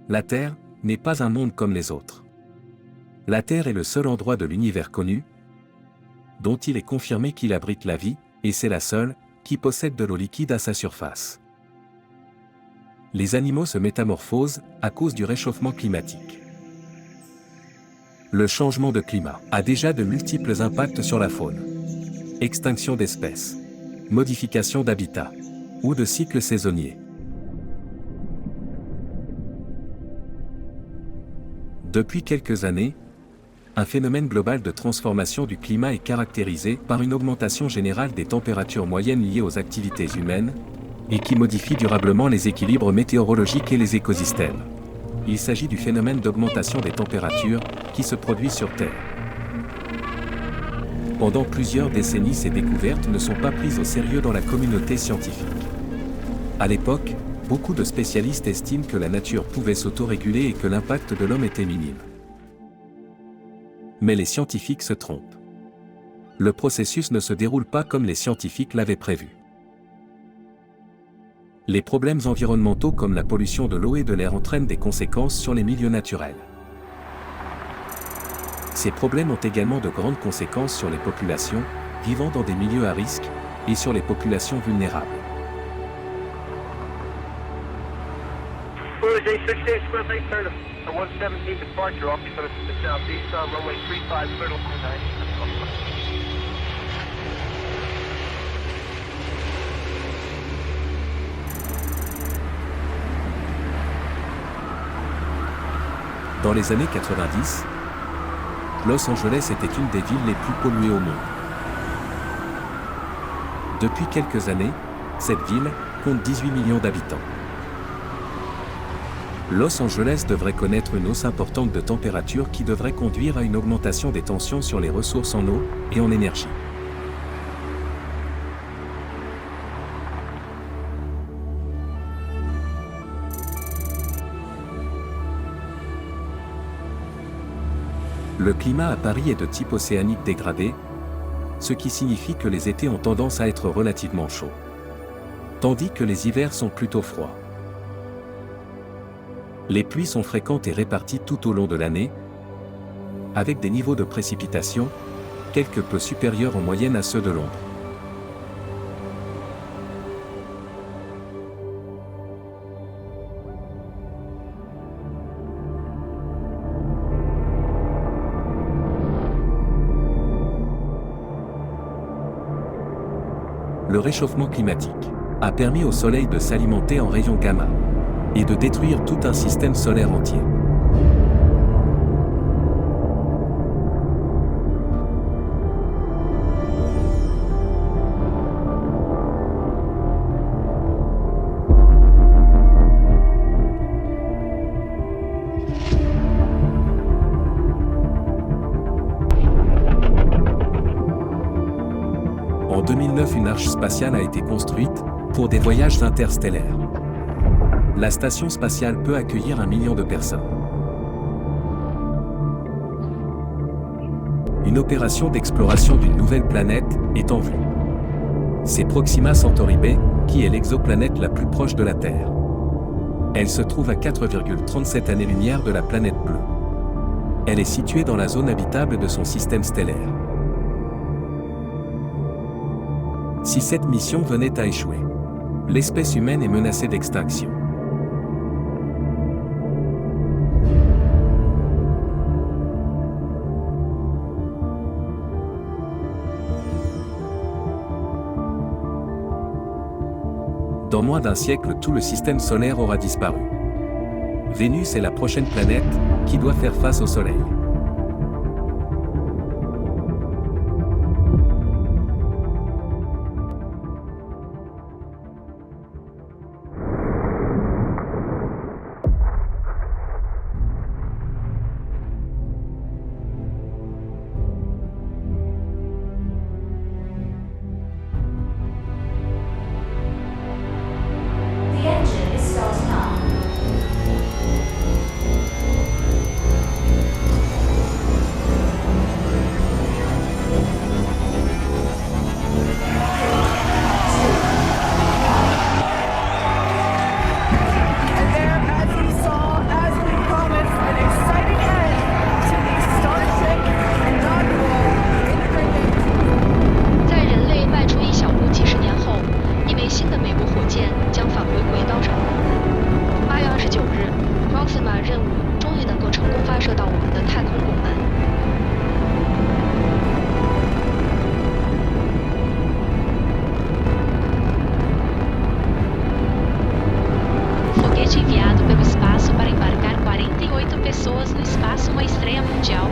La Terre n'est pas un monde comme les autres. La Terre est le seul endroit de l'univers connu, dont il est confirmé qu'il abrite la vie, et c'est la seule qui possède de l'eau liquide à sa surface. Les animaux se métamorphosent à cause du réchauffement climatique. Le changement de climat a déjà de multiples impacts sur la faune. Extinction d'espèces, modification d'habitat ou de cycles saisonniers. Depuis quelques années, un phénomène global de transformation du climat est caractérisé par une augmentation générale des températures moyennes liées aux activités humaines, et qui modifie durablement les équilibres météorologiques et les écosystèmes. Il s'agit du phénomène d'augmentation des températures qui se produit sur Terre. Pendant plusieurs décennies, ces découvertes ne sont pas prises au sérieux dans la communauté scientifique. À l'époque, beaucoup de spécialistes estiment que la nature pouvait s'autoréguler et que l'impact de l'homme était minime. Mais les scientifiques se trompent. Le processus ne se déroule pas comme les scientifiques l'avaient prévu. Les problèmes environnementaux comme la pollution de l'eau et de l'air entraînent des conséquences sur les milieux naturels. Ces problèmes ont également de grandes conséquences sur les populations vivant dans des milieux à risque et sur les populations vulnérables. Dans les années 90, Los Angeles était une des villes les plus polluées au monde. Depuis quelques années, cette ville compte 18 millions d'habitants. Los Angeles devrait connaître une hausse importante de température qui devrait conduire à une augmentation des tensions sur les ressources en eau et en énergie. Le climat à Paris est de type océanique dégradé, ce qui signifie que les étés ont tendance à être relativement chauds, tandis que les hivers sont plutôt froids. Les pluies sont fréquentes et réparties tout au long de l'année, avec des niveaux de précipitation quelque peu supérieurs en moyenne à ceux de Londres. Le réchauffement climatique a permis au Soleil de s'alimenter en rayons gamma et de détruire tout un système solaire entier. En 2009, une arche spatiale a été construite pour des voyages interstellaires. La station spatiale peut accueillir 1 million de personnes. Une opération d'exploration d'une nouvelle planète est en vue. C'est Proxima Centauri b, qui est l'exoplanète la plus proche de la Terre. Elle se trouve à 4,37 années-lumière de la planète bleue. Elle est située dans la zone habitable de son système stellaire. Si cette mission venait à échouer, l'espèce humaine est menacée d'extinction. Dans moins d'un siècle, tout le système solaire aura disparu. Vénus est la prochaine planète qui doit faire face au Soleil. The engine is starting up. foguete enviado pelo espaço para embarcar 48 pessoas no espaço uma estreia mundial?